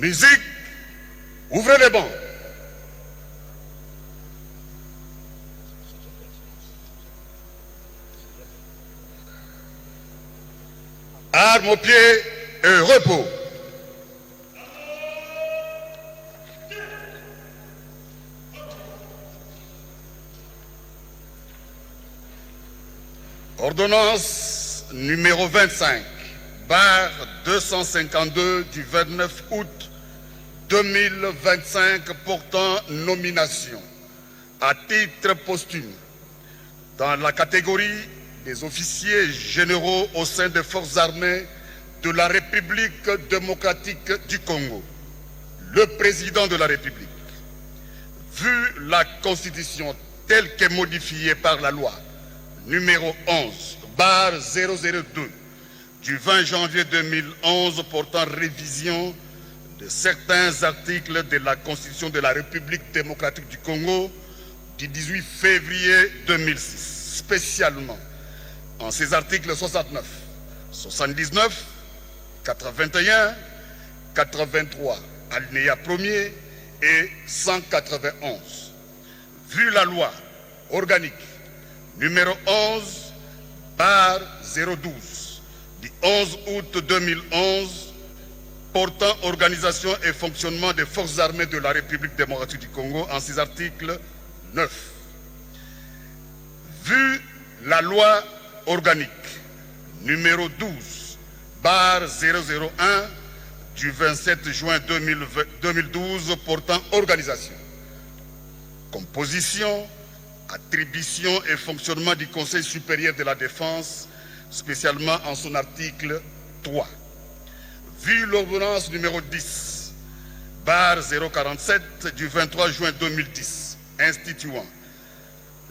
Musique, ouvrez les bancs. Armes aux pieds et repos. Ordonnance numéro 25, barre 252 du 29 août 2025 portant nomination à titre posthume dans la catégorie des officiers généraux au sein des forces armées de la République démocratique du Congo. Le président de la République, vu la Constitution telle qu'est modifiée par la loi numéro 11, barre 002 du 20 janvier 2011 portant révision de certains articles de la Constitution de la République démocratique du Congo du 18 février 2006, spécialement en ses articles 69, 79, 81, 83, alinéa 1er et 191. Vu la loi organique numéro 11, barre 012, du 11 août 2011, portant organisation et fonctionnement des forces armées de la République démocratique du Congo en ses articles 9. Vu la loi organique numéro 12, barre 001, du 27 juin 2012 portant organisation, composition, attribution et fonctionnement du Conseil supérieur de la défense, spécialement en son article 3. Vu l'ordonnance numéro 10, barre 047 du 23 juin 2010, instituant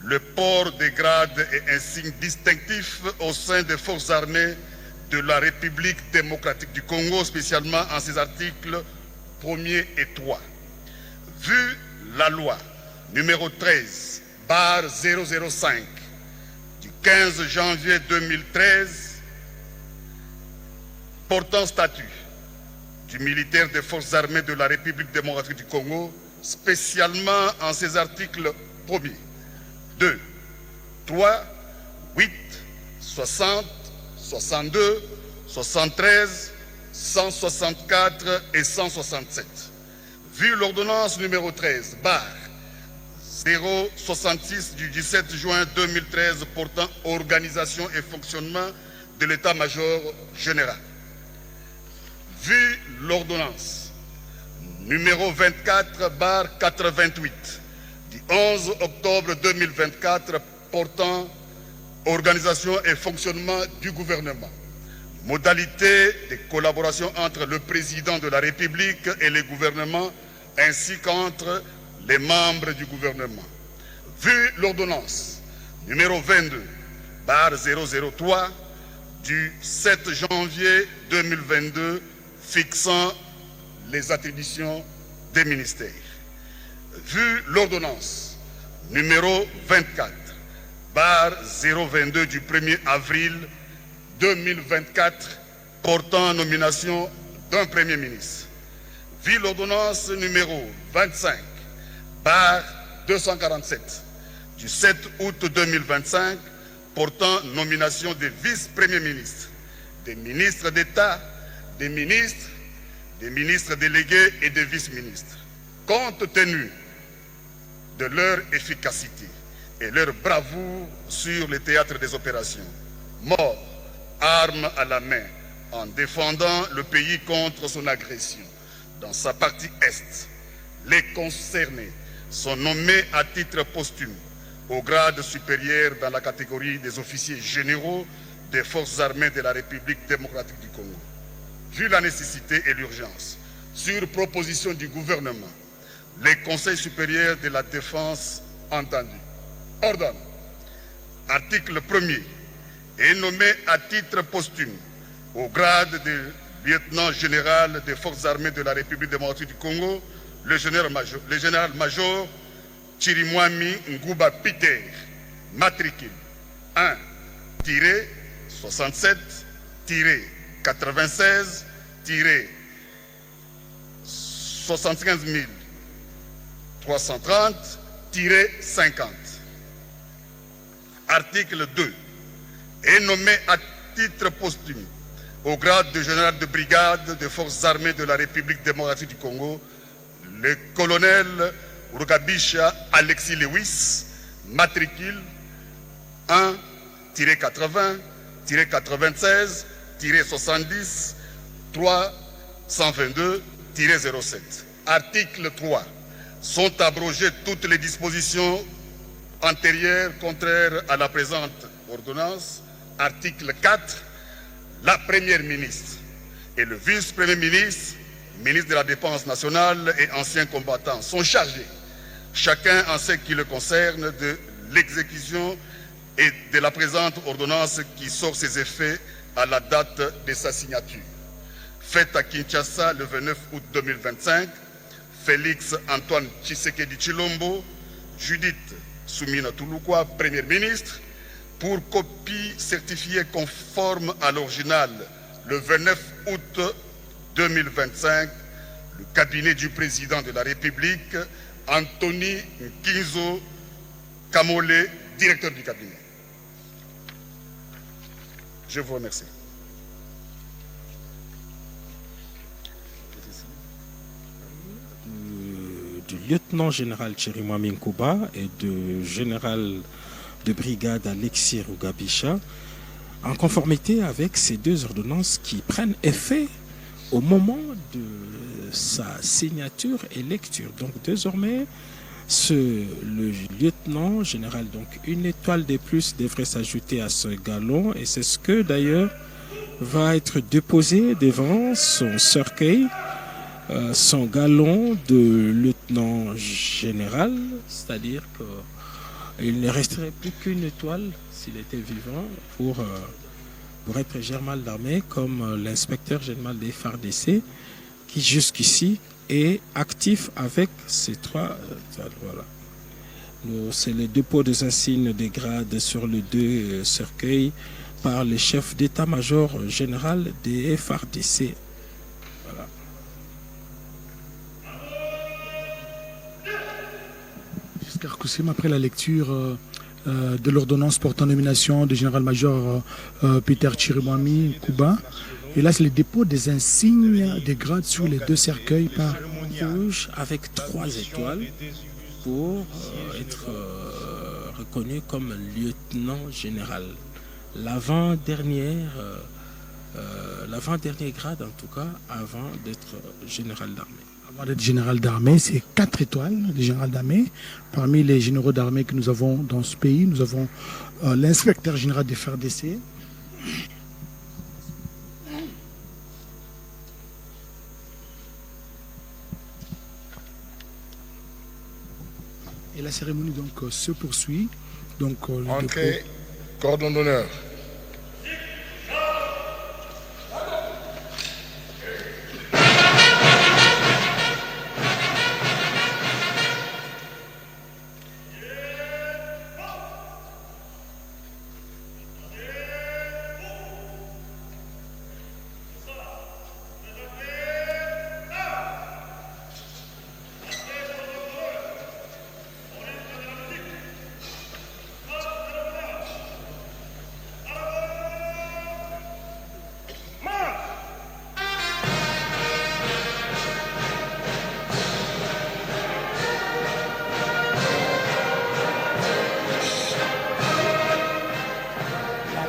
le port des grades et insignes distinctifs au sein des forces armées de la République démocratique du Congo, spécialement en ses articles 1er et 3. Vu la loi numéro 13, barre 005 du 15 janvier 2013 portant statut du militaire des forces armées de la République démocratique du Congo, spécialement en ses articles 1er, 2, 3, 8, 60, 62, 73, 164 et 167. Vu l'ordonnance numéro 13, barre 066 du 17 juin 2013 portant organisation et fonctionnement de l'état-major général. Vu l'ordonnance numéro 24 barre 88 du 11 octobre 2024 portant organisation et fonctionnement du gouvernement, modalités de collaboration entre le président de la République et les gouvernements ainsi qu'entre les membres du gouvernement. Vu l'ordonnance numéro 22, barre 003 du 7 janvier 2022 fixant les attributions des ministères. Vu l'ordonnance numéro 24, barre 022 du 1er avril 2024 portant nomination d'un Premier ministre. Vu l'ordonnance numéro 25, barre 247 du 7 août 2025 portant nomination des vice-premiers ministres, des ministres d'État, des ministres délégués et des vice-ministres. Compte tenu de leur efficacité et leur bravoure sur le théâtre des opérations, morts, armes à la main, en défendant le pays contre son agression. Dans sa partie Est, les concernés sont nommés à titre posthume au grade supérieur dans la catégorie des officiers généraux des forces armées de la République démocratique du Congo. Vu la nécessité et l'urgence, sur proposition du gouvernement, les conseils supérieurs de la défense entendus ordonnent, article 1er, est nommé à titre posthume au grade de lieutenant général des forces armées de la République démocratique du Congo, le général-major Chirimwami Nguba Peter, matricule 1-67-96-70 75 330-50. Article 2. Est nommé à titre posthume au grade de général de brigade des forces armées de la République démocratique du Congo, le colonel Rugabisha Alexis Lewis, matricule 1-80-96-70-322-07. Article 3. Sont abrogées toutes les dispositions antérieures contraires à la présente ordonnance. Article 4. La première ministre et le vice-premier ministre, ministre de la Défense nationale et anciens combattants sont chargés, chacun en ce qui le concerne, de l'exécution et de la présente ordonnance qui sort ses effets à la date de sa signature. Faite à Kinshasa le 29 août 2025, Félix Antoine Tshisekedi Tshilombo, Judith Soumina Touloukwa, Premier ministre, pour copie certifiée conforme à l'original le 29 août 2025, le cabinet du président de la République, Anthony Nkinzo Kamole, directeur du cabinet. Je vous remercie. Du lieutenant général Chirimwami Nkuba et du général de brigade Alexis Rugabisha, en conformité avec ces deux ordonnances qui prennent effet au moment de sa signature et lecture. Donc désormais, le lieutenant général, donc une étoile de plus devrait s'ajouter à ce galon, et c'est ce que d'ailleurs va être déposé devant son cercueil, son galon de lieutenant général, c'est-à-dire qu'il ne resterait plus qu'une étoile s'il était vivant pour être général d'armée, comme l'inspecteur général des FARDC qui jusqu'ici est actif avec ces trois étoiles. Voilà. C'est le dépôt des insignes des grades sur les deux cercueils par le chef d'état-major général des FARDC. Voilà. Giscard Coussem, après la lecture de l'ordonnance portant nomination du général-major Peter Chirimwami Nkuba, et là c'est le dépôt des insignes des grades sur les deux cercueils par rouge avec 3 étoiles pour être reconnu comme lieutenant général. L'avant-dernier grade en tout cas avant d'être général d'armée. Avant d'être général d'armée, c'est 4 étoiles de général d'armée. Parmi les généraux d'armée que nous avons dans ce pays, nous avons l'inspecteur général des FARDC. Et la cérémonie donc se poursuit. Donc, entrée, cordon d'honneur.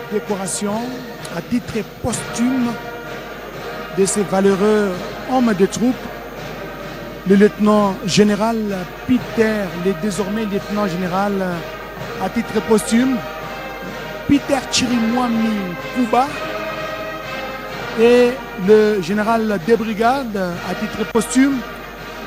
Décoration à titre posthume de ces valeureux hommes de troupe, le lieutenant général Peter, le désormais lieutenant général à titre posthume, Peter Chirimwami Nkuba, et le général de brigade à titre posthume,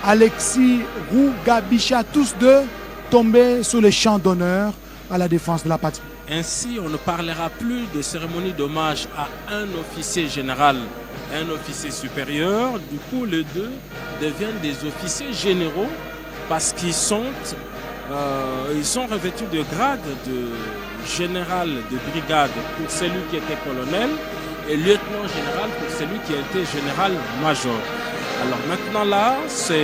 Alexis Rugabisha, tous deux tombés sur le champ d'honneur à la défense de la patrie. Ainsi, on ne parlera plus de cérémonie d'hommage à un officier général, un officier supérieur. Du coup, les deux deviennent des officiers généraux parce qu'ils sont revêtus de grade de général de brigade pour celui qui était colonel et lieutenant général pour celui qui était général-major. Alors maintenant là, ce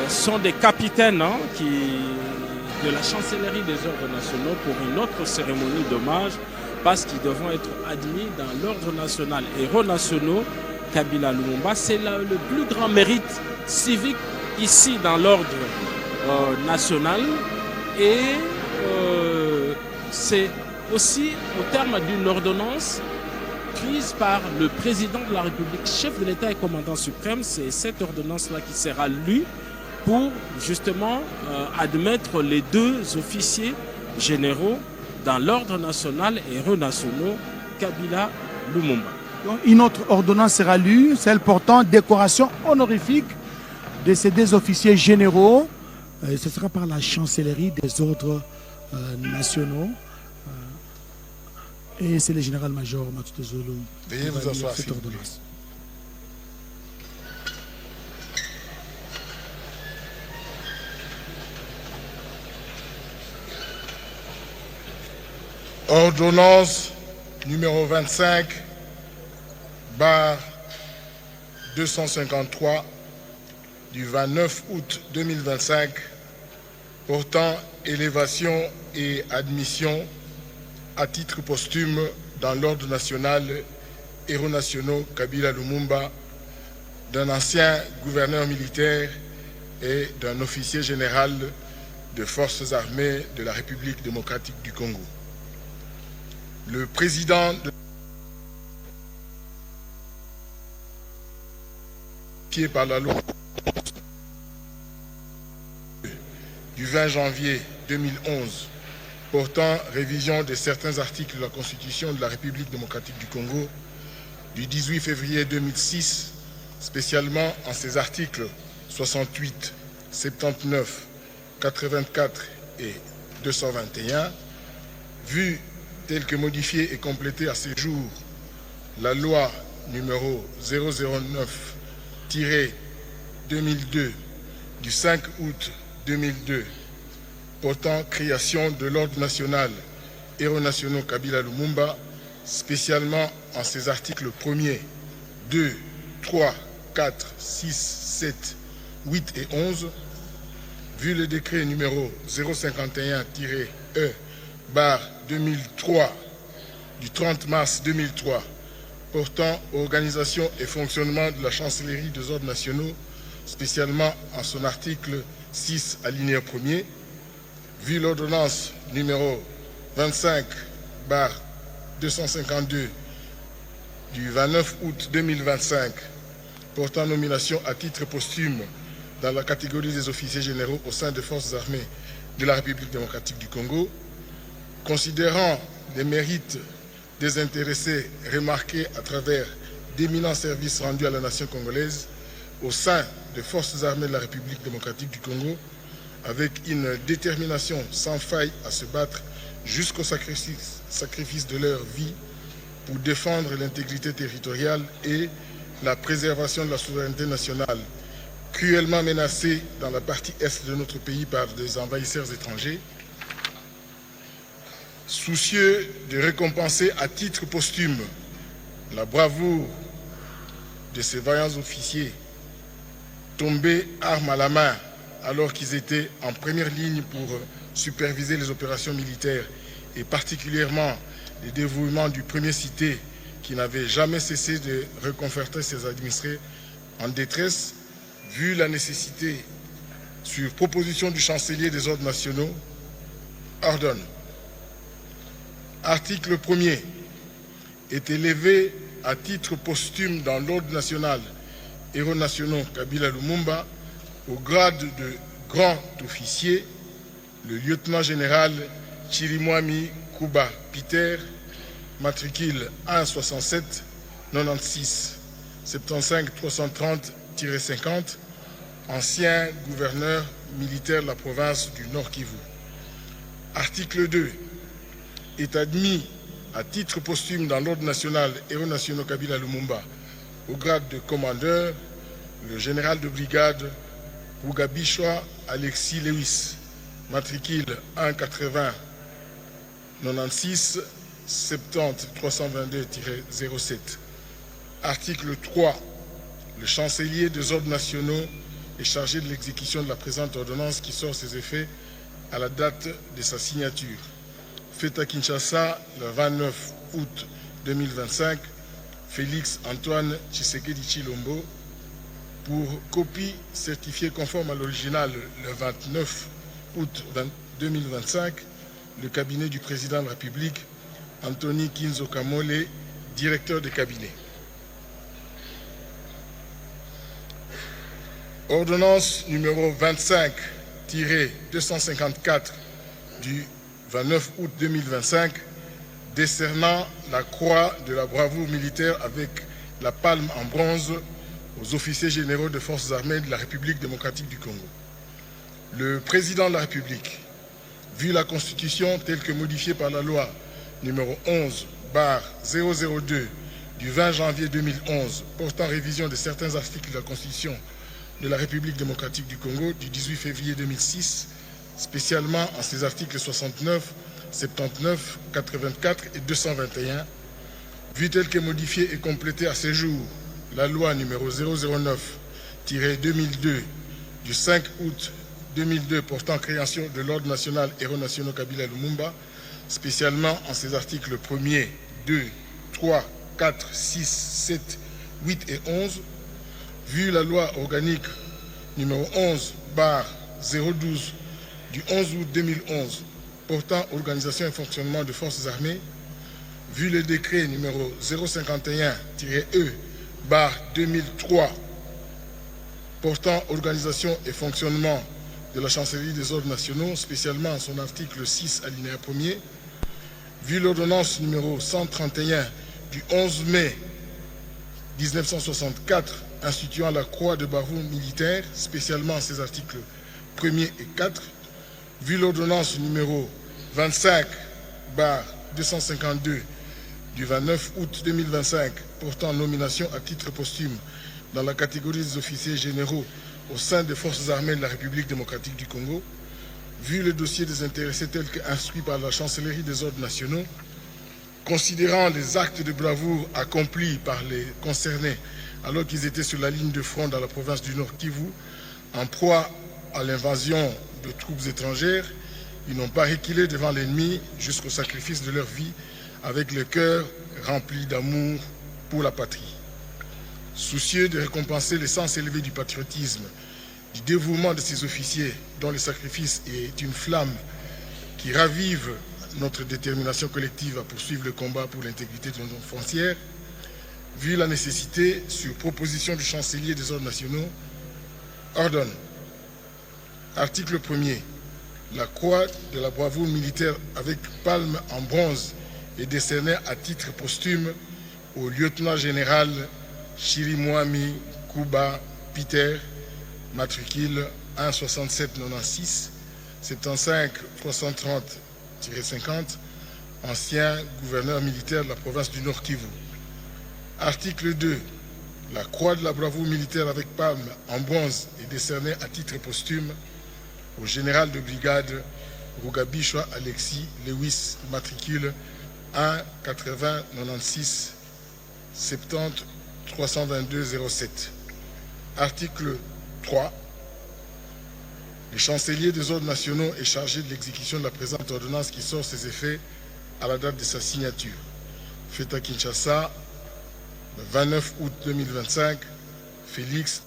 sont des capitaines de la chancellerie des ordres nationaux pour une autre cérémonie d'hommage parce qu'ils devront être admis dans l'ordre national héros nationaux Kabila Lumumba. C'est le plus grand mérite civique ici dans l'ordre national et c'est aussi au terme d'une ordonnance prise par le président de la République, chef de l'État et commandant suprême. C'est cette ordonnance-là qui sera lue pour justement admettre les deux officiers généraux dans l'ordre national et héros nationaux Kabila Lumumba. Donc, une autre ordonnance sera lue, celle portant décoration honorifique de ces deux officiers généraux. Ce sera par la chancellerie des ordres nationaux. Et c'est le général-major Matuto Zulu. Veuillez vous asseoir, cette ordonnance. Ordonnance numéro 25, barre 253 du 29 août 2025 portant élévation et admission à titre posthume dans l'ordre national héros nationaux Kabila Lumumba d'un ancien gouverneur militaire et d'un officier général des forces armées de la République démocratique du Congo. Le président par la loi du 20 janvier 2011 portant révision de certains articles de la Constitution de la République démocratique du Congo du 18 février 2006, spécialement en ses articles 68, 79, 84 et 221, vu tel que modifié et complété à ce jour la loi numéro 009-2002 du 5 août 2002 portant création de l'ordre national héros nationaux Kabila Lumumba, spécialement en ses articles 1er, 2, 3, 4, 6, 7, 8 et 11, vu le décret numéro 051-E/2003 du 30 mars 2003 portant organisation et fonctionnement de la chancellerie des ordres nationaux, spécialement en son article 6 alinéa 1er, vu l'ordonnance numéro 25/252 du 29 août 2025 portant nomination à titre posthume dans la catégorie des officiers généraux au sein des forces armées de la République démocratique du Congo, considérant les mérites des intéressés remarqués à travers d'éminents services rendus à la nation congolaise au sein des forces armées de la République démocratique du Congo, avec une détermination sans faille à se battre jusqu'au sacrifice de leur vie pour défendre l'intégrité territoriale et la préservation de la souveraineté nationale, cruellement menacée dans la partie est de notre pays par des envahisseurs étrangers, soucieux de récompenser à titre posthume la bravoure de ces vaillants officiers tombés armes à la main alors qu'ils étaient en première ligne pour superviser les opérations militaires et particulièrement le dévouement du premier cité qui n'avait jamais cessé de réconforter ses administrés en détresse, vu la nécessité, sur proposition du chancelier des ordres nationaux, ordonne. Article 1er est élevé à titre posthume dans l'ordre national héros nationaux Kabila Lumumba au grade de grand officier, le lieutenant général Chirimwami Kuba Peter, matricule 167 96 75 330-50, ancien gouverneur militaire de la province du Nord Kivu. Article 2 est admis à titre posthume dans l'ordre national héros nationaux Kabila Lumumba au grade de commandeur le général de brigade Rugabishwa Alexis Lewis, matricule 180 96 70 322-07. Article 3 le chancelier des ordres nationaux est chargé de l'exécution de la présente ordonnance qui sort ses effets à la date de sa signature. Faite à Kinshasa le 29 août 2025, Félix Antoine Tshisekedi Tshilombo, pour copie certifiée conforme à l'original le 29 août 2025, le cabinet du président de la République, Anthony Kinzo Kamole, directeur de cabinet. Ordonnance numéro 25-254 du 29 août 2025 décernant la croix de la bravoure militaire avec la palme en bronze aux officiers généraux des forces armées de la République démocratique du Congo. Le président de la République, vu la Constitution telle que modifiée par la loi numéro 11/002 du 20 janvier 2011 portant révision de certains articles de la Constitution de la République démocratique du Congo du 18 février 2006, spécialement en ses articles 69, 79, 84 et 221, vu tel que modifié et complété à ce jour la loi numéro 009-2002 du 5 août 2002 portant création de l'Ordre national Héros nationaux Kabila Lumumba, spécialement en ses articles 1er, 2, 3, 4, 6, 7, 8 et 11, vu la loi organique numéro 11/012 du 11 août 2011 portant organisation et fonctionnement de forces armées, vu le décret numéro 051-E/2003 portant organisation et fonctionnement de la chancellerie des ordres nationaux, spécialement en son article 6 alinéa 1er, vu l'ordonnance numéro 131 du 11 mai 1964 instituant la croix de bravoure militaire, spécialement en ses articles 1er et 4, vu l'ordonnance numéro 25/252 du 29 août 2025 portant nomination à titre posthume dans la catégorie des officiers généraux au sein des forces armées de la République démocratique du Congo, vu le dossier des intéressés tel qu'instruit par la chancellerie des ordres nationaux, considérant les actes de bravoure accomplis par les concernés alors qu'ils étaient sur la ligne de front dans la province du Nord Kivu, en proie à l'invasion de troupes étrangères, ils n'ont pas reculé devant l'ennemi jusqu'au sacrifice de leur vie avec le cœur rempli d'amour pour la patrie. Soucieux de récompenser l'essence élevée du patriotisme, du dévouement de ces officiers dont le sacrifice est une flamme qui ravive notre détermination collective à poursuivre le combat pour l'intégrité de nos frontières, vu la nécessité, sur proposition du chancelier des ordres nationaux, ordonne, article 1er, la croix de la bravoure militaire avec palme en bronze est décernée à titre posthume au lieutenant général Chirimwami Kuba Peter, matricule 16796 75 330-50, ancien gouverneur militaire de la province du Nord Kivu. Article 2. La croix de la bravoure militaire avec palme en bronze est décernée à titre posthume au général de brigade Rugabishwa Alexis Lewis, matricule 1 80 96 70 322 07. Article 3. Le chancelier des ordres nationaux est chargé de l'exécution de la présente ordonnance qui sort ses effets à la date de sa signature. Faite à Kinshasa, le 29 août 2025, Félix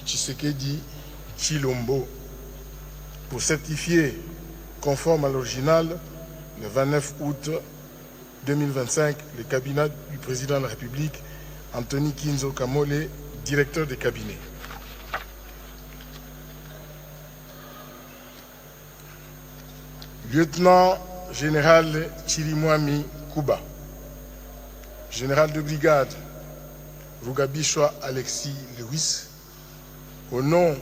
Tshisekedi Tshilombo. Pour certifier conforme à l'original, le 29 août 2025, le cabinet du président de la République, Anthony Kinzo Kamole, directeur de cabinet. Lieutenant général Chirimwami Kuba, général de brigade Rugabishwa Alexis Lewis, au nom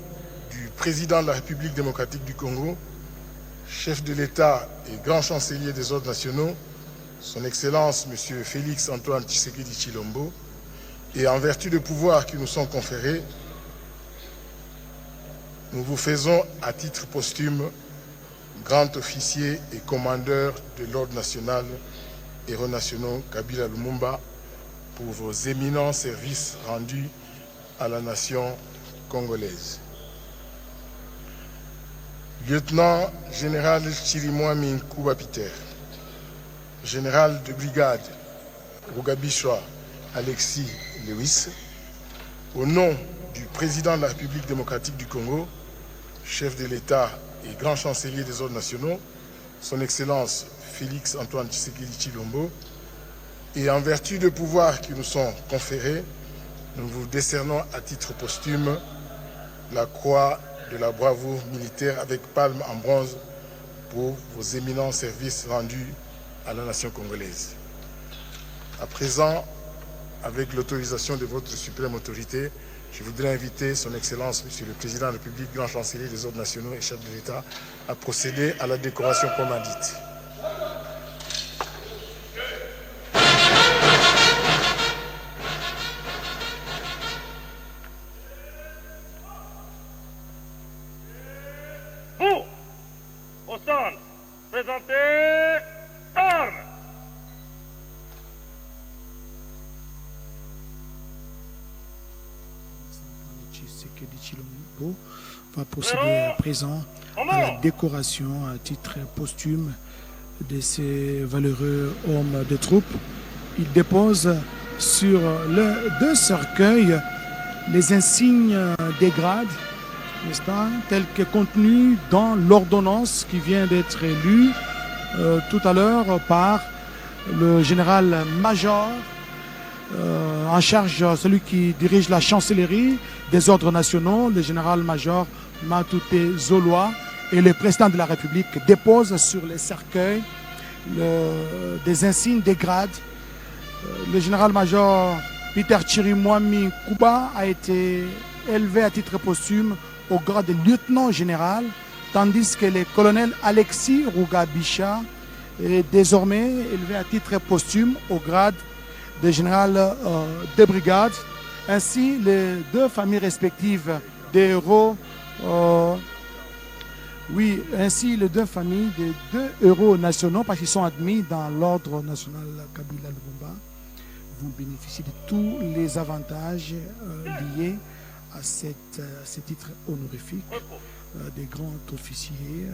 du président de la République démocratique du Congo, chef de l'État et grand chancelier des ordres nationaux, son Excellence M. Félix Antoine Tshisekedi Tshilombo, et en vertu des pouvoirs qui nous sont conférés, nous vous faisons à titre posthume grand officier et commandeur de l'Ordre national Héros nationaux Kabila Lumumba, pour vos éminents services rendus à la nation congolaise. Lieutenant général Chirimwami Nkuba Peter, général de brigade Rugabishwa Alexis Lewis, au nom du président de la République démocratique du Congo, chef de l'État et grand chancelier des ordres nationaux, son Excellence Félix Antoine Tshisekedi Tshilombo, et en vertu des pouvoirs qui nous sont conférés, nous vous décernons à titre posthume la croix de la bravoure militaire avec palme en bronze pour vos éminents services rendus à la nation congolaise. À présent, avec l'autorisation de votre suprême autorité, je voudrais inviter son Excellence, Monsieur le Président de la République, grand chancelier des ordres nationaux et chef de l'État, à procéder à la décoration commandite. Vous, au centre, présentez armes. Tshisekedi Tshilombo va procéder à présent à la décoration à titre posthume de ces valeureux hommes de troupe. Il dépose sur deux cercueils les insignes des grades, n'est-ce pas, tels que contenus dans l'ordonnance qui vient d'être lue tout à l'heure par le général-major en charge, celui qui dirige la chancellerie des ordres nationaux, le général-major Matouté Zoloa, et le président de la République dépose sur les cercueils des insignes des grades. Le général-major Peter Chirimwami Nkuba a été élevé à titre posthume au grade de lieutenant général, tandis que le colonel Alexis Rugabisha est désormais élevé à titre posthume au grade de général de brigade. Ainsi, les deux familles respectives des héros, ainsi les deux familles des deux héros nationaux, parce qu'ils sont admis dans l'ordre national Kabila Lubumba, vont bénéficier de tous les avantages liés à ces titres honorifiques. Des grands officiers,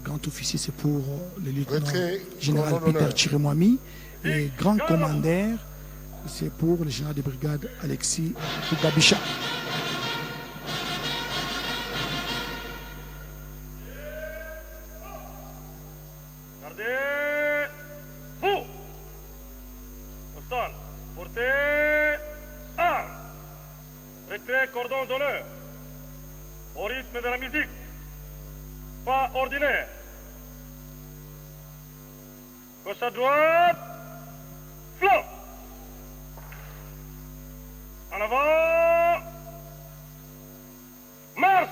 grand officier c'est pour le lieutenant général Peter Chirimwami, et grand commandeur c'est pour le général de brigade Alexis Rugabisha. Gardez vous, au stand, portez armes, retirez cordon d'honneur, au rythme de la musique, pas ordinaire. Gauche à droite, flot. En avant, marche.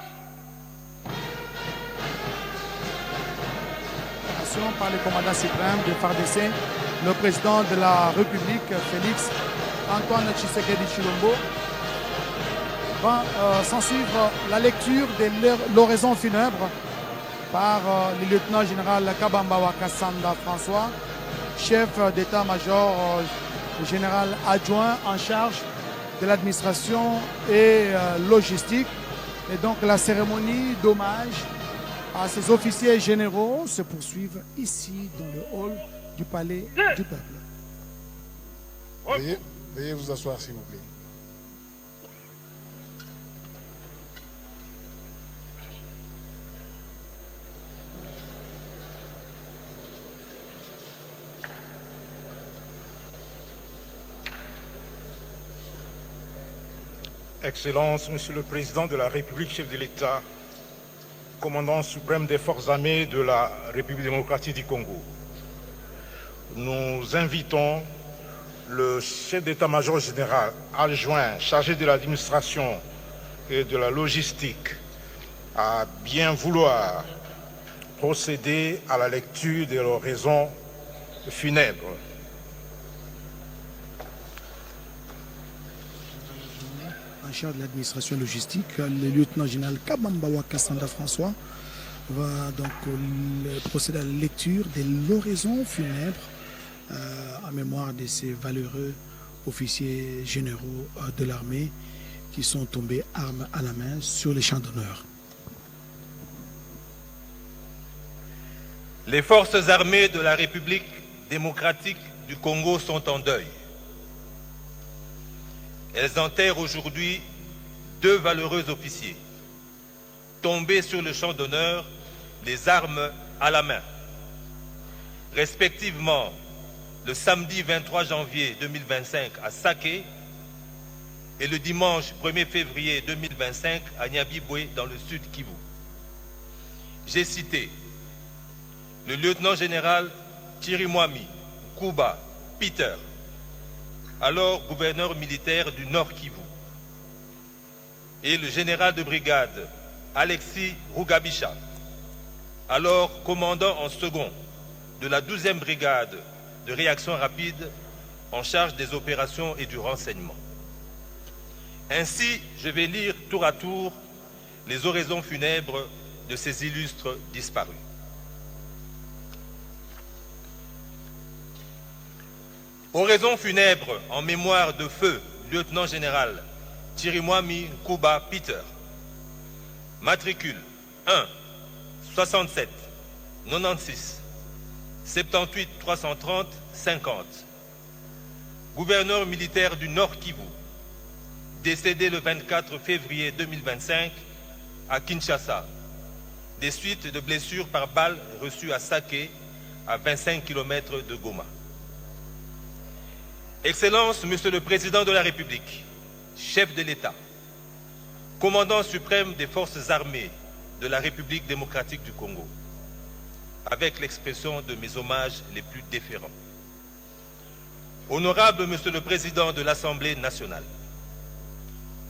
Par le commandant suprême de FARDC, le président de la République, Félix Antoine Tshisekedi Tshilombo, va s'en suivre la lecture de l'oraison funèbre par le lieutenant général Kabamba Kassanda François, chef d'état-major général adjoint en charge de l'administration et logistique. Et donc la cérémonie d'hommage à ces officiers généraux se poursuivent ici dans le hall du palais du peuple. Veuillez vous asseoir s'il vous plaît. Excellences, Monsieur le Président de la République, chef de l'État, commandant suprême des forces armées de la République démocratique du Congo, nous invitons le chef d'état-major général adjoint chargé de l'administration et de la logistique à bien vouloir procéder à la lecture de l'oraison funèbre. En charge de l'administration logistique, le lieutenant général Kabamba Kassanda François va donc procéder à la lecture de l'oraison funèbre en mémoire de ces valeureux officiers généraux de l'armée qui sont tombés armes à la main sur les champs d'honneur. Les forces armées de la République démocratique du Congo sont en deuil. Elles enterrent aujourd'hui 2 valeureux officiers, tombés sur le champ d'honneur, les armes à la main. Respectivement, le samedi 23 janvier 2025 à Saké et le dimanche 1er février 2025 à Nyabibwe dans le sud Kivu. J'ai cité le lieutenant-général Chirimwami Nkuba Peter, alors gouverneur militaire du Nord Kivu, et le général de brigade Alexis Rugabisha, alors commandant en second de la 12e brigade de réaction rapide en charge des opérations et du renseignement. Ainsi, je vais lire tour à tour les oraisons funèbres de ces illustres disparus. Oraison funèbre en mémoire de feu lieutenant-général Chirimwami Nkuba Peter. Matricule 1 67 96 78 330 50. Gouverneur militaire du Nord Kivu, décédé le 24 février 2025 à Kinshasa, des suites de blessures par balles reçues à Saké, à 25 km de Goma. Excellence, Monsieur le Président de la République, chef de l'État, commandant suprême des forces armées de la République démocratique du Congo, avec l'expression de mes hommages les plus déférents. Honorable Monsieur le Président de l'Assemblée nationale,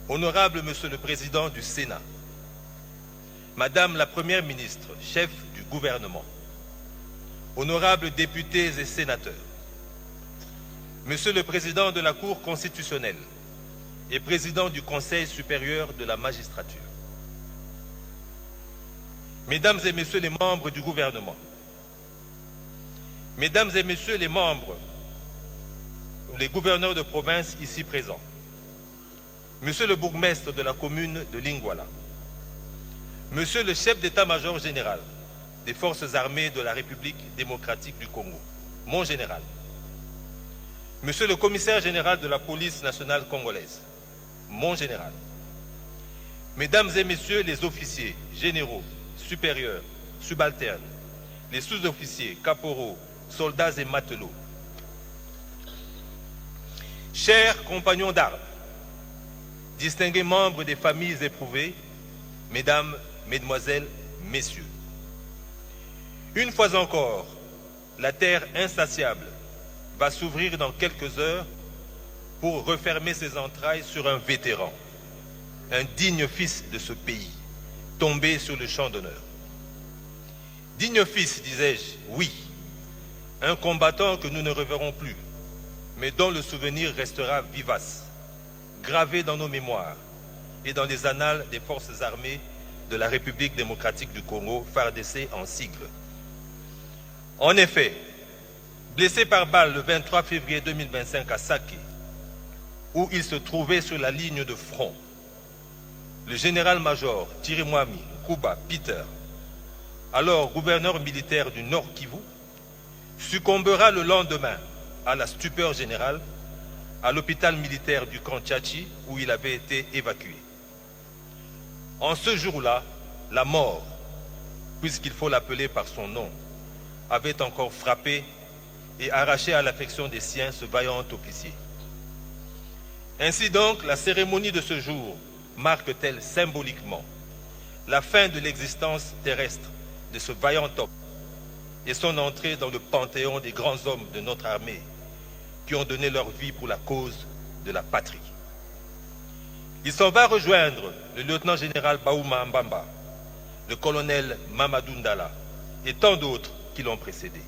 Honorable Monsieur le Président du Sénat, Madame la Première ministre, chef du gouvernement, honorables députés et sénateurs, Monsieur le Président de la Cour constitutionnelle et Président du Conseil supérieur de la magistrature, Mesdames et Messieurs les membres du gouvernement, Mesdames et Messieurs les membres, les gouverneurs de province ici présents, Monsieur le bourgmestre de la commune de Lingwala, Monsieur le chef d'état-major général des forces armées de la République démocratique du Congo, mon général, Monsieur le commissaire général de la police nationale congolaise, mon général, Mesdames et Messieurs les officiers, généraux, supérieurs, subalternes, les sous-officiers, caporaux, soldats et matelots, chers compagnons d'armes, distingués membres des familles éprouvées, Mesdames, Mesdemoiselles, Messieurs, une fois encore, la terre insatiable va s'ouvrir dans quelques heures pour refermer ses entrailles sur un vétéran, un digne fils de ce pays, tombé sur le champ d'honneur. Digne fils, disais-je, oui, un combattant que nous ne reverrons plus, mais dont le souvenir restera vivace, gravé dans nos mémoires et dans les annales des forces armées de la République démocratique du Congo, FARDC en sigle. En effet, blessé par balle le 23 février 2025 à Saké, où il se trouvait sur la ligne de front, le général-major Chirimwami Nkuba Peter, alors gouverneur militaire du Nord Kivu, succombera le lendemain à la stupeur générale à l'hôpital militaire du camp Tchachi où il avait été évacué. En ce jour-là, la mort, puisqu'il faut l'appeler par son nom, avait encore frappé et arraché à l'affection des siens ce vaillant officier. Ainsi donc, la cérémonie de ce jour marque-t-elle symboliquement la fin de l'existence terrestre de ce vaillant homme et son entrée dans le panthéon des grands hommes de notre armée qui ont donné leur vie pour la cause de la patrie. Il s'en va rejoindre le lieutenant-général Baouma Mbamba, le colonel Mamadou Ndala et tant d'autres qui l'ont précédé.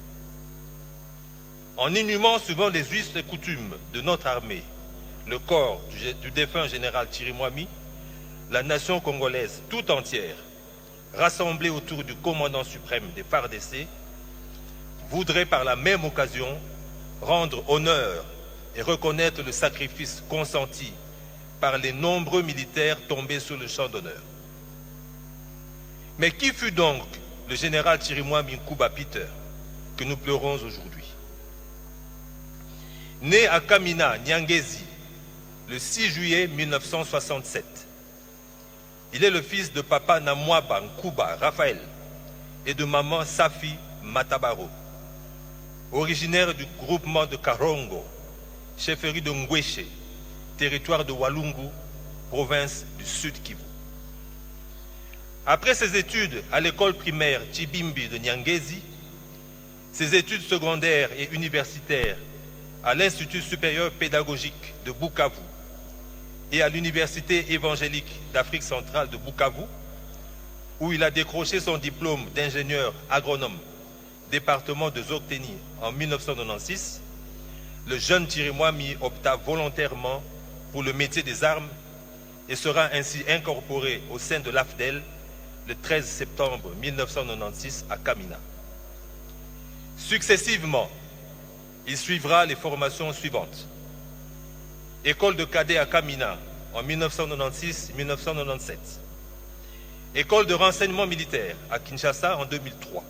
En inhumant suivant les us et coutumes de notre armée le corps du défunt général Chirimwami, la nation congolaise tout entière, rassemblée autour du commandant suprême des FARDC, voudrait par la même occasion rendre honneur et reconnaître le sacrifice consenti par les nombreux militaires tombés sur le champ d'honneur. Mais qui fut donc le général Chirimwami Nkuba Peter que nous pleurons aujourd'hui? Né à Kamina, Nyangezi, le 6 juillet 1967, il est le fils de papa Namwaba Nkuba Raphaël et de maman Safi Matabaro, originaire du groupement de Karongo, chefferie de Ngweshe, territoire de Walungu, province du Sud Kivu. Après ses études à l'école primaire Chibimbi de Nyangezi, ses études secondaires et universitaires à l'Institut supérieur pédagogique de Bukavu et à l'Université évangélique d'Afrique centrale de Bukavu, où il a décroché son diplôme d'ingénieur agronome, département de Zocteni en 1996, le jeune Chirimwami opta volontairement pour le métier des armes et sera ainsi incorporé au sein de l'AFDEL le 13 septembre 1996 à Kamina. Successivement, il suivra les formations suivantes. École de cadet à Kamina en 1996-1997. École de renseignement militaire à Kinshasa en 2003.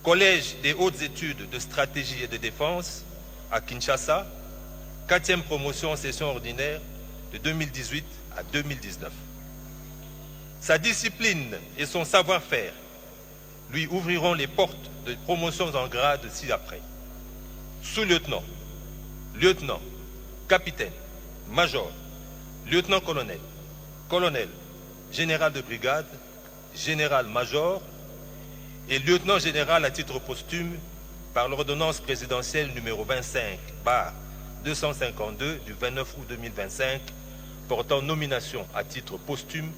Collège des hautes études de stratégie et de défense à Kinshasa, 4e promotion en session ordinaire de 2018 à 2019. Sa discipline et son savoir-faire lui ouvriront les portes de promotions en grade ci-après. Sous-lieutenant, lieutenant, capitaine, major, lieutenant-colonel, colonel, général de brigade, général-major et lieutenant-général à titre posthume par l'ordonnance présidentielle numéro 25/252 du 29 août 2025 portant nomination à titre posthume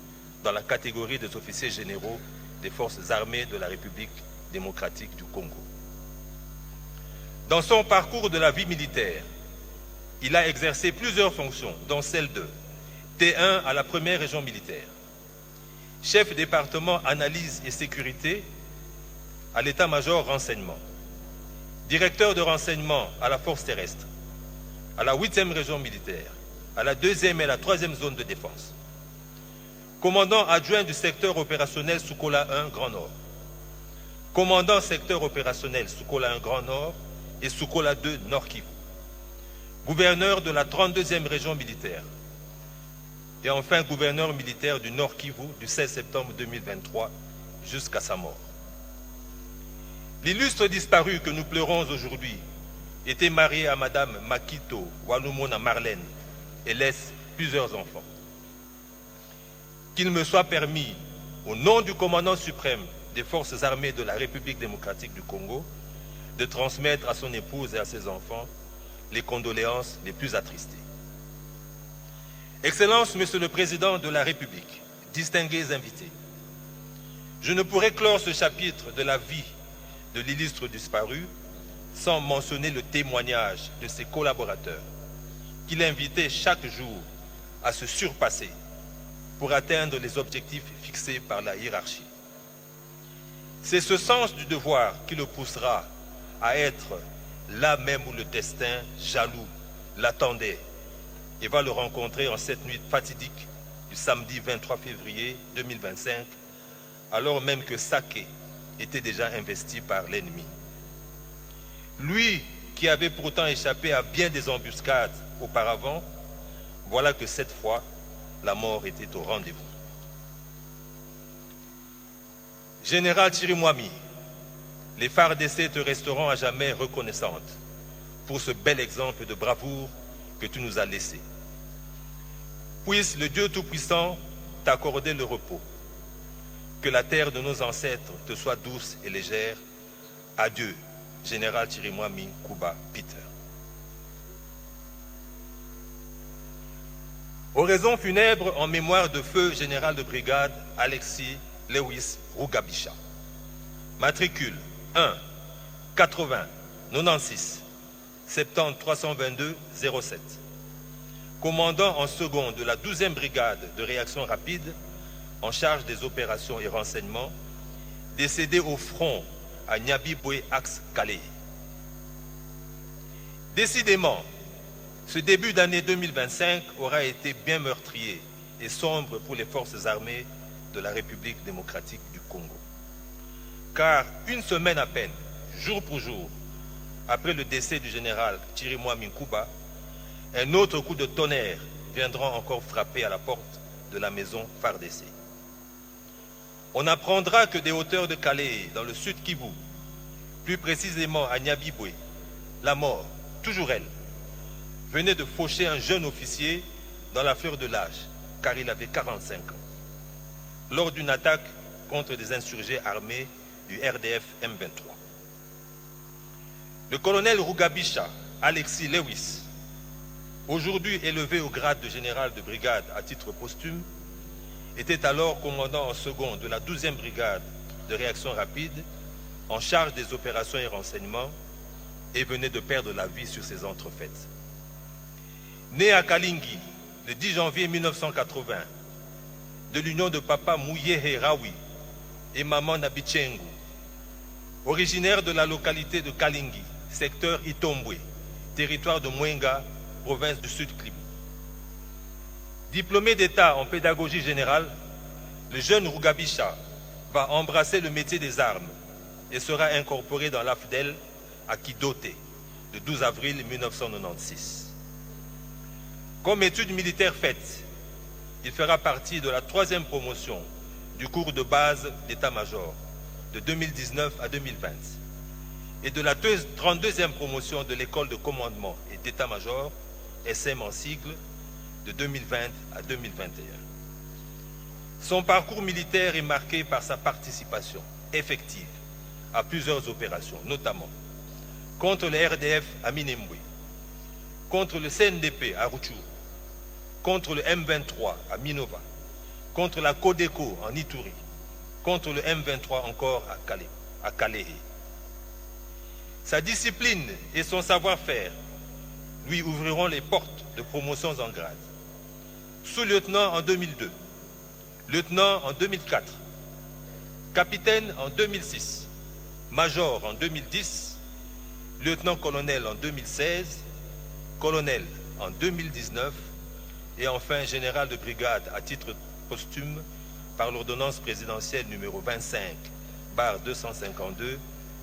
dans la catégorie des officiers généraux des forces armées de la République démocratique du Congo. Dans son parcours de la vie militaire, il a exercé plusieurs fonctions, dont celle de T1 à la 1re région militaire, chef département analyse et sécurité à l'état-major renseignement, directeur de renseignement à la force terrestre, à la 8e région militaire, à la 2e et la 3e zone de défense, commandant adjoint du secteur opérationnel Soukola 1 Grand Nord, commandant secteur opérationnel Soukola 1 Grand Nord et Soukola 2 Nord Kivu, gouverneur de la 32e région militaire et enfin gouverneur militaire du Nord Kivu du 16 septembre 2023 jusqu'à sa mort. L'illustre disparu que nous pleurons aujourd'hui était marié à Madame Makito Walumona Marlène et laisse plusieurs enfants. Qu'il me soit permis, au nom du commandant suprême des forces armées de la République démocratique du Congo, de transmettre à son épouse et à ses enfants les condoléances les plus attristées. Excellences, Monsieur le Président de la République, distingués invités, je ne pourrais clore ce chapitre de la vie de l'illustre disparu sans mentionner le témoignage de ses collaborateurs qu'il invitait chaque jour à se surpasser pour atteindre les objectifs fixés par la hiérarchie. C'est ce sens du devoir qui le poussera à être là même où le destin jaloux l'attendait et va le rencontrer en cette nuit fatidique du samedi 23 février 2025, alors même que Saké était déjà investi par l'ennemi. Lui qui avait pourtant échappé à bien des embuscades auparavant, voilà que cette fois, la mort était au rendez-vous. Général Chirimwami, les FARDC te resteront à jamais reconnaissantes pour ce bel exemple de bravoure que tu nous as laissé. Puisse le Dieu Tout-Puissant t'accorder le repos. Que la terre de nos ancêtres te soit douce et légère. Adieu, Général Chirimwami Nkuba Peter. Oraison funèbre en mémoire de feu général de brigade Alexis Lewis Rugabisha. Matricule 1 80 96 70 322 07. Commandant en second de la 12e brigade de réaction rapide en charge des opérations et renseignements, décédé au front à Nyabibwe Axe Calais. Décidément, Ce début d'année 2025 aura été bien meurtrier et sombre pour les forces armées de la République démocratique du Congo. Car une semaine à peine, jour pour jour, après le décès du général Chirimwami Nkuba, un autre coup de tonnerre viendra encore frapper à la porte de la maison FARDC. On apprendra que des hauteurs de Calais, dans le sud Kivu, plus précisément à Nyabibwe, la mort, toujours elle, venait de faucher un jeune officier dans la fleur de l'âge, car il avait 45 ans, lors d'une attaque contre des insurgés armés du RDF M23. Le colonel Rugabisha Alexis Lewis, aujourd'hui élevé au grade de général de brigade à titre posthume, était alors commandant en second de la 12e brigade de réaction rapide en charge des opérations et renseignements et venait de perdre la vie sur ces entrefaites. Né à Kalingi le 10 janvier 1980 de l'union de papa Mouyehe Rawi et maman Nabichengu, originaire de la localité de Kalingi, secteur Itombwe, territoire de Mwenga, province du Sud Kivu. Diplômé d'État en pédagogie générale, le jeune Rugabisha va embrasser le métier des armes et sera incorporé dans l'AFDEL à Kidoté le 12 avril 1996. Comme études militaires faites, il fera partie de la 3e promotion du cours de base d'état-major de 2019 à 2020 et de la 32e promotion de l'école de commandement et d'état-major, SM en sigle, de 2020 à 2021. Son parcours militaire est marqué par sa participation effective à plusieurs opérations, notamment contre le RDF à Minembwe, contre le CNDP à Rutshuru, contre le M23 à Minova, contre la Codeco en Ituri, contre le M23 encore à Calais. Sa discipline et son savoir-faire lui ouvriront les portes de promotions en grade. Sous-lieutenant en 2002, lieutenant en 2004, capitaine en 2006, major en 2010, lieutenant-colonel en 2016, colonel en 2019 et enfin général de brigade à titre posthume par l'ordonnance présidentielle numéro 25/252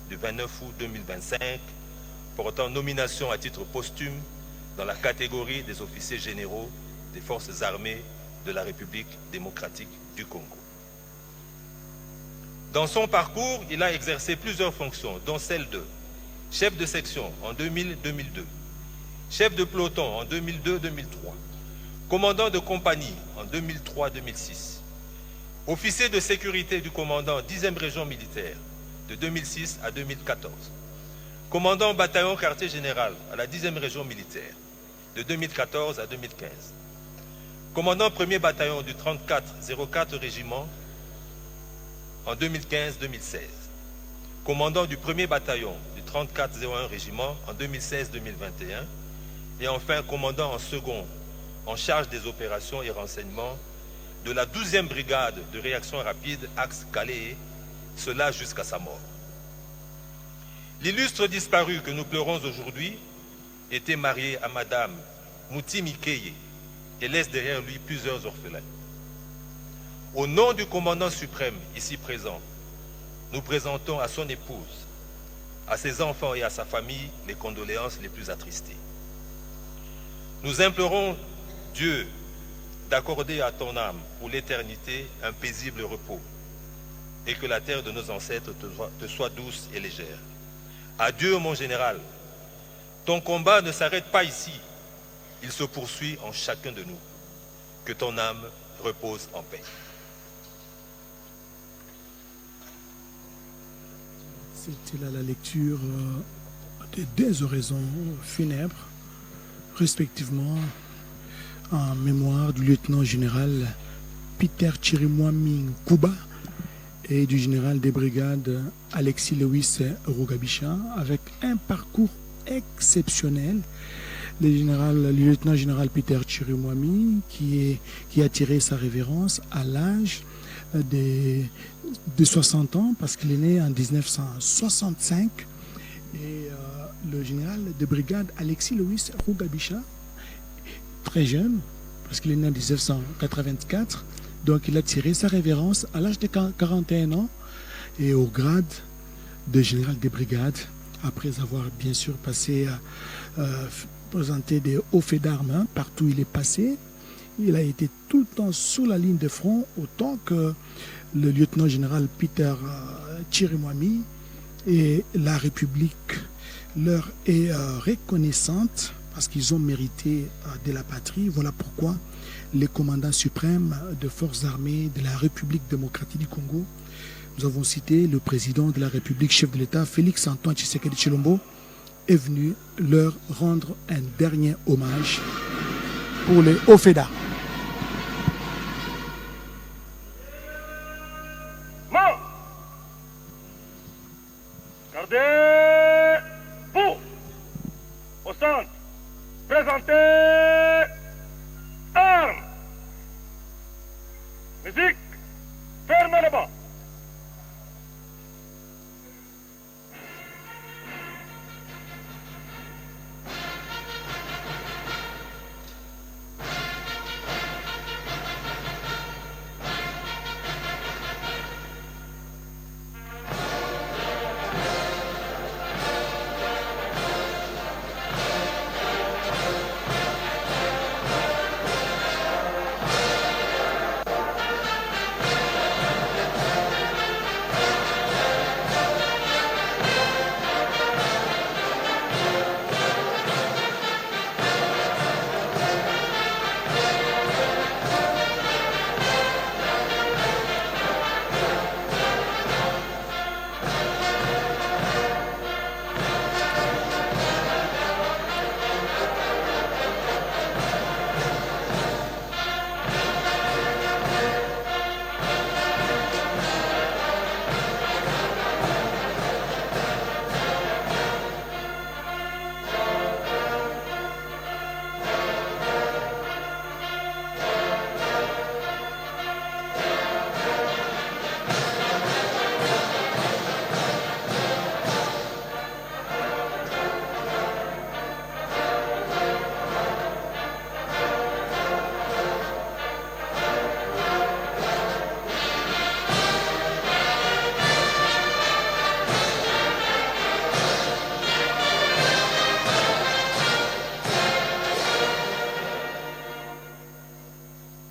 du 29 août 2025 portant nomination à titre posthume dans la catégorie des officiers généraux des forces armées de la République démocratique du Congo. Dans son parcours, il a exercé plusieurs fonctions, dont celle de chef de section en 2000-2002, chef de peloton en 2002-2003, commandant de compagnie en 2003-2006, officier de sécurité du commandant 10e région militaire de 2006 à 2014, commandant bataillon quartier général à la 10e région militaire de 2014 à 2015, commandant 1er bataillon du 34-04 régiment en 2015-2016, commandant du 1er bataillon du 34-01 régiment en 2016-2021 et enfin commandant en second en charge des opérations et renseignements de la 12e brigade de réaction rapide axe Calais, cela jusqu'à sa mort. L'illustre disparu que nous pleurons aujourd'hui était marié à Madame Mouti Mikeye et laisse derrière lui plusieurs orphelins. Au nom du commandant suprême ici présent, nous présentons à son épouse, à ses enfants et à sa famille les condoléances les plus attristées. Nous implorons Dieu d'accorder à ton âme pour l'éternité un paisible repos et que la terre de nos ancêtres te soit douce et légère. Adieu mon général, ton combat ne s'arrête pas ici, il se poursuit en chacun de nous. Que ton âme repose en paix. C'était là la lecture des 2 oraisons funèbres, respectivement en mémoire du lieutenant-général Peter Chirimwami Nkuba et du général des brigades Alexis Lewis Rugabisha, avec un parcours exceptionnel. Le lieutenant-général Peter Chirimwami qui a tiré sa révérence à l'âge de 60 ans parce qu'il est né en 1965 et le général de brigade Alexis Lewis Rugabisha très jeune, parce qu'il est né en 1984. Donc il a tiré sa révérence à l'âge de 41 ans et au grade de général de brigade, après avoir bien sûr passé présenté des hauts faits d'armes partout où il est passé. Il a été tout le temps sous la ligne de front, autant que le lieutenant-général Peter Chirimwami. Et la République leur est reconnaissante parce qu'ils ont mérité de la patrie. Voilà pourquoi les commandants suprêmes de forces armées de la République démocratique du Congo, nous avons cité le président de la République, chef de l'État, Félix Antoine Tshisekedi Tshilombo, est venu leur rendre un dernier hommage pour les hauts faits d'armes. Gardez-vous au centre. Présentez armes. Musique, fermez le banc.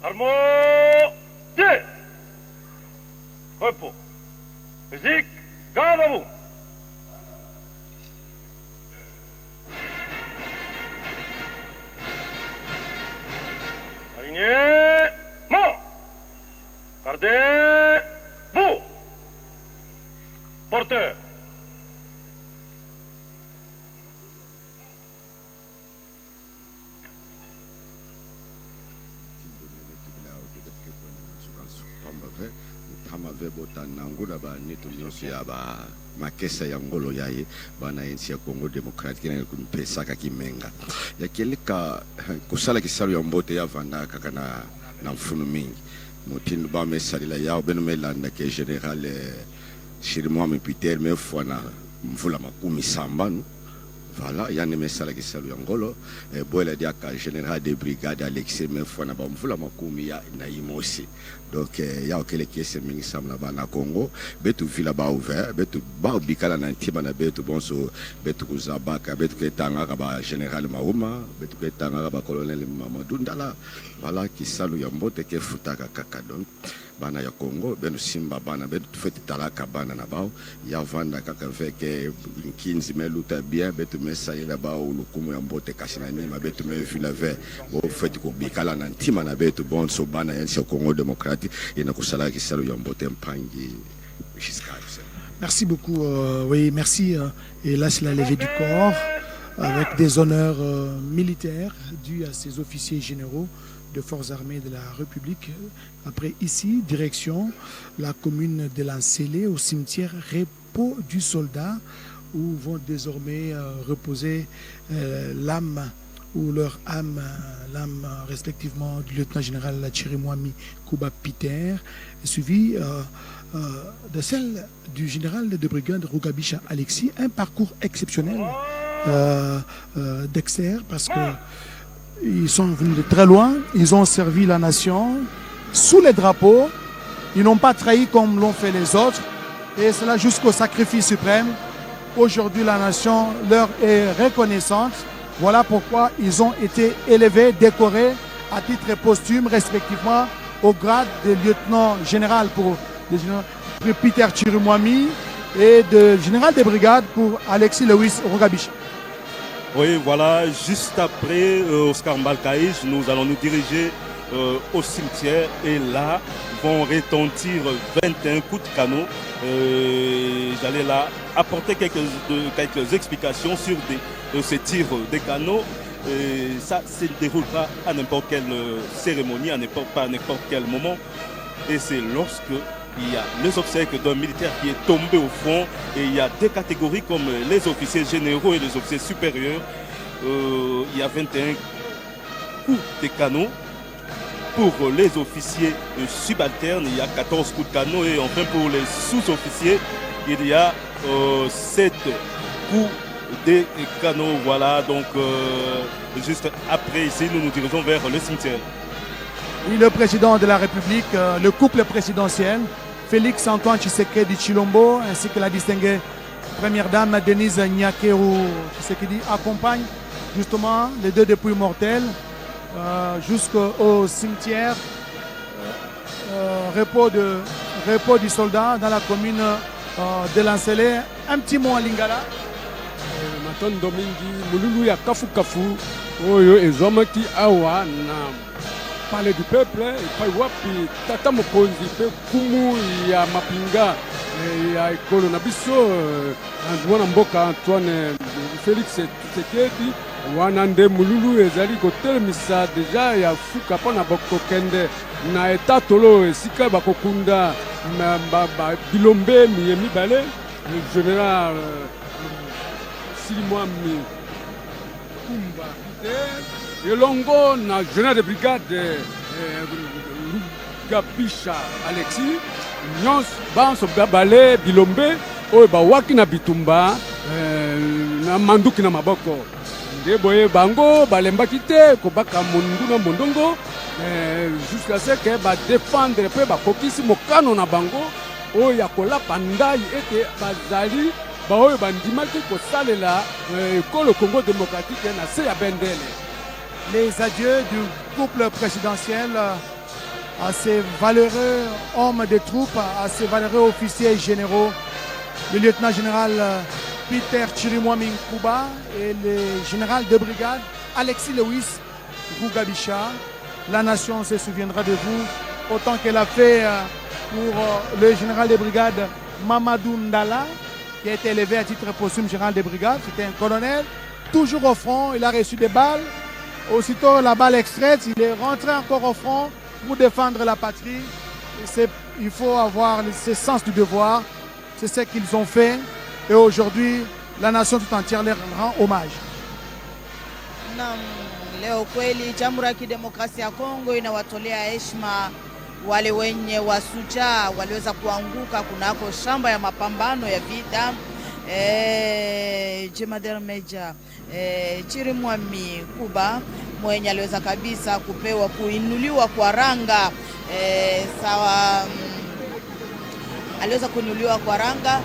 Harmonie. Repos. Musique, garde à vous. Alignement. Gardez-vous. Porteur. Nangula ba neto nyonso ya ba makesa ya ngolo yaye bana nchi ya Congo Democratique na kumpesa kimenga ya keleka kusala kisalo ya mbote ya vanda kaka na mfunu mingi motindu ba mesalila ya beno melanda ke général Chirimwami Peter me fwana mvula makumi sambanu. Voilà, il y a un message qui salue Angolo. Boile dia ka général de brigade Alexis Mefona ba mvula makumi ya na imosi. Donc il y a quelques caisses mingi samna ba na Congo, betu vila ba ouvert, betu ba bikala na ntima na betu bonso, betu kuzabaka, betu ketanga ba général Mauma, betu ketanga ba colonel Mamadou Ndala. Voilà qui salue Yambote ke futaka kaka donc. Bana ya Congo beno simba bana betu feti talaka bana na bao ya vanda kaka veke inkinzi meluta bien betu mesa ila bao lukumu ya mbote kasina nima betu me vila ve o feti ko bikala na ntima na betu bonso bana ya Congo démocratique ina kusala kisalo ya mbote mpangi Giscard. Merci beaucoup, oui merci et là c'est la levée du corps avec des honneurs militaires dus à ces officiers généraux de forces armées de la République. Après ici, direction la commune de l'Ancélé au cimetière Repos du Soldat où vont désormais reposer l'âme ou leur âme, l'âme respectivement du lieutenant-général Chirimwami Kuba Peter, suivi de celle du général de brigade Rugabisha Alexis, un parcours exceptionnel d'Exer parce que Ils sont venus de très loin, ils ont servi la nation sous les drapeaux. Ils n'ont pas trahi comme l'ont fait les autres. Et cela jusqu'au sacrifice suprême. Aujourd'hui, la nation leur est reconnaissante. Voilà pourquoi ils ont été élevés, décorés à titre posthume, respectivement, au grade de lieutenant général pour Peter Chirimwami et de général de brigade pour Alexis Lewis Rugabisha. Oui, voilà, juste après Oscar Mbalkaïch, nous allons nous diriger au cimetière et là vont retentir 21 coups de canon. J'allais là apporter quelques explications sur ces tirs des canons. Ça se déroulera à n'importe quelle cérémonie, pas à n'importe quel moment. Et c'est lorsque il y a les obsèques d'un militaire qui est tombé au front et il y a deux catégories comme les officiers généraux et les officiers supérieurs. Il y a 21 coups de canon. Pour les officiers subalternes, il y a 14 coups de canon et enfin pour les sous-officiers, il y a 7 coups de canon. Voilà, donc juste après ici, nous nous dirigeons vers le cimetière. Oui, le président de la République, le couple présidentiel, Félix Antoine Tshisekedi Tshilombo, ainsi que la distinguée première dame Denise Nyakeru Tshisekedi accompagnent justement les deux dépouilles mortelles jusqu'au cimetière repos du soldat dans la commune de Lancélé. Un petit mot en lingala. Matondo mingi mululu ya kafu kafu oyo ezomaki awa na palais du peuple epai wapi tata mokonzi pe kumu ya mapinga ya ekolo na biso mwana mboka Antoine Félix Tshisekedi wana nde mululu ezali kotelemisa deja ya fuka mpona bakokende na etatolo esika bakokunda bilombe mibale général Silimwami Kumba Peter elongo na général de brigade Rugabisha Alexis nyonso banso babale bilombe oyo bawaki na bitumba na manduki na maboko nde boye bango balembaki te kobaka mondu na mondongo jusqu'à ce que badefendre mpe bakokisi mokano na bango oyo ya kolapa ndai ete bazali baoyo bandimaki kosalela ekolo Congo démocratique na se ya bendele. Les adieux du couple présidentiel à ces valeureux hommes de troupes, à ces valeureux officiers généraux, le lieutenant général Peter Chirimwami Nkuba et le général de brigade Alexis Lewis Rugabisha. La nation se souviendra de vous autant qu'elle a fait pour le général de brigade Mamadou Ndala, qui a été élevé à titre posthume général de brigade. C'était un colonel, toujours au front, il a reçu des balles. Aussitôt la balle extraite, il est rentré encore au front pour défendre la patrie. Il faut avoir ce sens du devoir. C'est ce qu'ils ont fait. Et aujourd'hui, la nation tout entière leur rend hommage. Leo kweli Jamhuri ya Kidemokrasia ya Kongo inawatolea heshima wale wenye wasuja waliweza kuanguka kunako shamba ya mapambano ya vita. Jemadari Meja Chirimwami Nkuba mwenye aliweza kabisa kupewa kuinuliwa kwa ranga aliweza kuinuliwa kwa ranga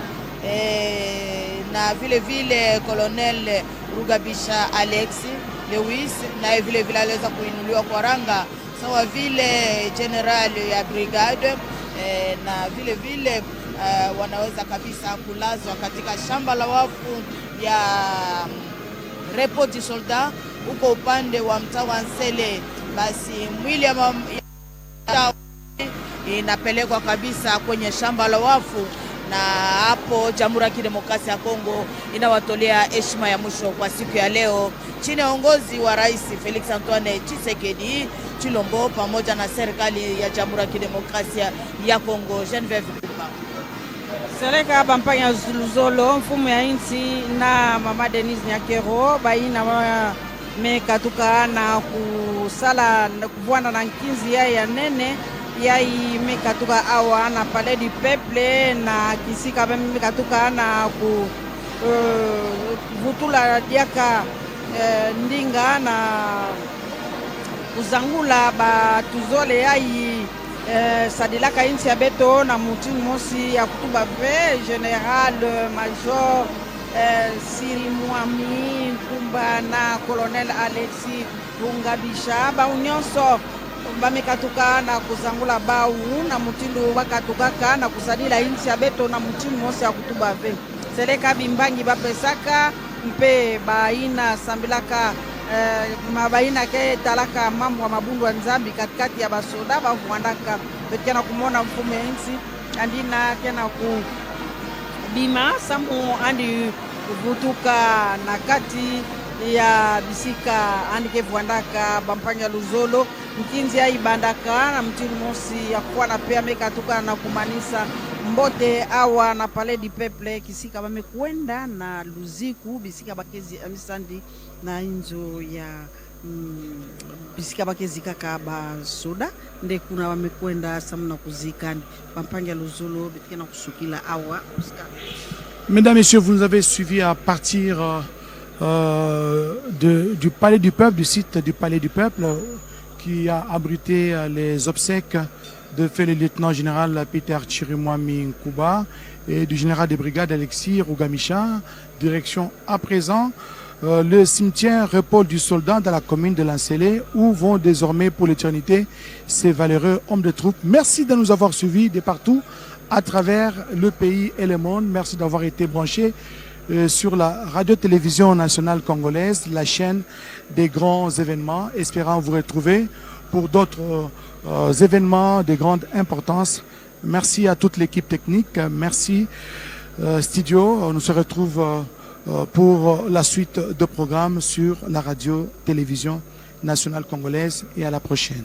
na vile vile Colonel Rugabisha Alexis Lewis na vile vile aliweza kuinuliwa kwa ranga sawa vile general ya brigade na vile vile wanaweza kabisa kulazwa katika shamba la wafu ya report du soldat huko upande wa mtaa wa Nsele. Basi mwili ya inapelekwa kabisa kwenye shamba la wafu, na hapo Jamhuri ya Kidemokrasia ya Kongo inawatolea heshima ya mwisho kwa siku ya leo chini ya uongozi wa Rais Felix Antoine Tshisekedi Tshilombo pamoja na serikali ya Jamhuri ya Kidemokrasia ya Kongo. Geneviève Kumba. Sereka bampanya Luzolo mfumu ya inti na mama Denise Nyakero baina mekatuka na kusala kuvwana na nkinzi ya nene yai mekatuka awa na palais du peuple na kisika mekatuka na ku vutula diaka ndinga na kuzangula batuzole ai sadilaka insi ya beto na mutini mosi ya kutuba ve General Major Sirimwami Nkumba na Colonel Alexis Rungabisha baunyoso bamekatuka na kuzangula bau na mutindu bakatukaka na kusadila insi ya beto na mutini mosi ya kutuba ve seleka bimbangi bapesaka mpe baina sambilaka mabaina ke talaka mambo ya mabundu wa Nzambi katikati ya basoda bavuandaka bekena kumona mfume ensi andina kena ku bima samu andi kuvutuka na kati ya bisika andi ke vuandaka bampanya luzolo mkinzi ya ibandaka na mtini mosi ya kuwa na pea mekatuka na kumanisa mbote awa na Palais du Peuple kisika bamekwenda na luziku bisika bakezi amisandi na inzo ya bisika bakezi kaka basoda nde kuna bamekwenda samuna kuzikani bampanga luzolo bitikena kusukila awa Oscar. Mesdames, Messieurs, vous nous avez suivis à partir du Palais du Peuple, du site du Palais du Peuple qui a abrité les obsèques de fait le lieutenant-général Peter Chirimwami Nkuba et du général de brigade Alexis Rugamisha. Direction à présent le cimetière Repos du soldat dans la commune de Lancélé où vont désormais pour l'éternité ces valeureux hommes de troupe. Merci de nous avoir suivis de partout à travers le pays et le monde. Merci d'avoir été branchés sur la radio-télévision nationale congolaise, la chaîne des grands événements. Espérant vous retrouver pour d'autres événements de grande importance. Merci à toute l'équipe technique. Merci Studio. On se retrouve pour la suite de programmes sur la radio-télévision nationale congolaise et à la prochaine.